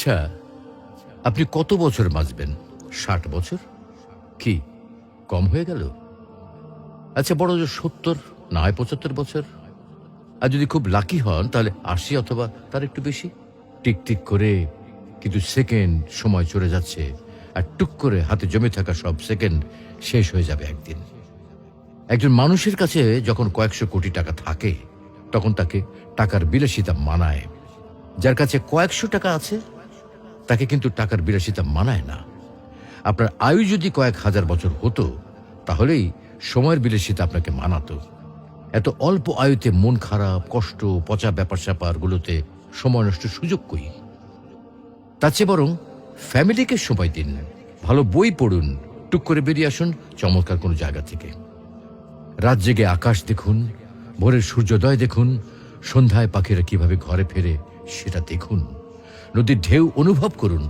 আচ্ছা, আপনি কত বছর বাঁচবেন? ৬০ বছর? কি কম হয়ে গেল? আচ্ছা, বড় জোর ৭০ না হয় ৭৫ বছর। আর যদি খুব লাকি হন তাহলে ৮০ অথবা তার একটু বেশি। টিক টিক করে কিন্তু সেকেন্ড সময় চলে যাচ্ছে, আর টুক করে হাতে জমে থাকা সব সেকেন্ড শেষ হয়ে যাবে একদিন। একজন মানুষের কাছে যখন কয়েকশো কোটি টাকা থাকে তখন তাকে টাকার বিলাসিতা মানায়। যার কাছে কয়েকশো টাকা আছে তাকে কিন্তু টাকার বিলাসিতা মানায় না। আপনার আয়ু যদি কয়েক হাজার বছর হতো তাহলেই সময়ের বিলাসিতা আপনাকে মানাতো। এত অল্প আয়ুতে মন খারাপ, কষ্ট, পচা ব্যাপার স্যাপারগুলোতে সময় নষ্ট সুযোগ কই? তার চেয়ে বরং ফ্যামিলিকে সময় দিন, ভালো বই পড়ুন, টুক করে বেরিয়ে আসুন চমৎকার কোনো জায়গা থেকে। রাত জেগে আকাশ দেখুন, ভোরের সূর্যোদয় দেখুন, সন্ধ্যায় পাখিরা কিভাবে ঘরে ফেরে সেটা দেখুন, নদীর ঢেউ অনুভব করুন।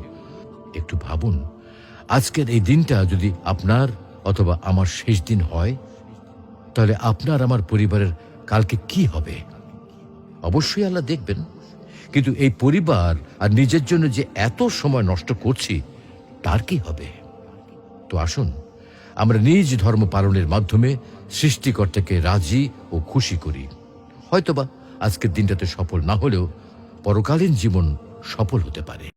একটু ভাবুন, আজকের এই দিনটা যদি আপনার অথবা আমার শেষ দিন হয় তাহলে আপনার আমার পরিবারের কালকে কি হবে? অবশ্যই আল্লাহ দেখবেন, কিন্তু এই পরিবার আর নিজের জন্য যে এত সময় নষ্ট করছি তার কি হবে? তো আসুন আমরা নিজ ধর্ম পালনের মাধ্যমে সৃষ্টিকর্তাকে রাজি ও খুশি করি। হয়তোবা আজকের দিনটাতে সফল না হলেও পরকালীন জীবন সফল হতে পারে।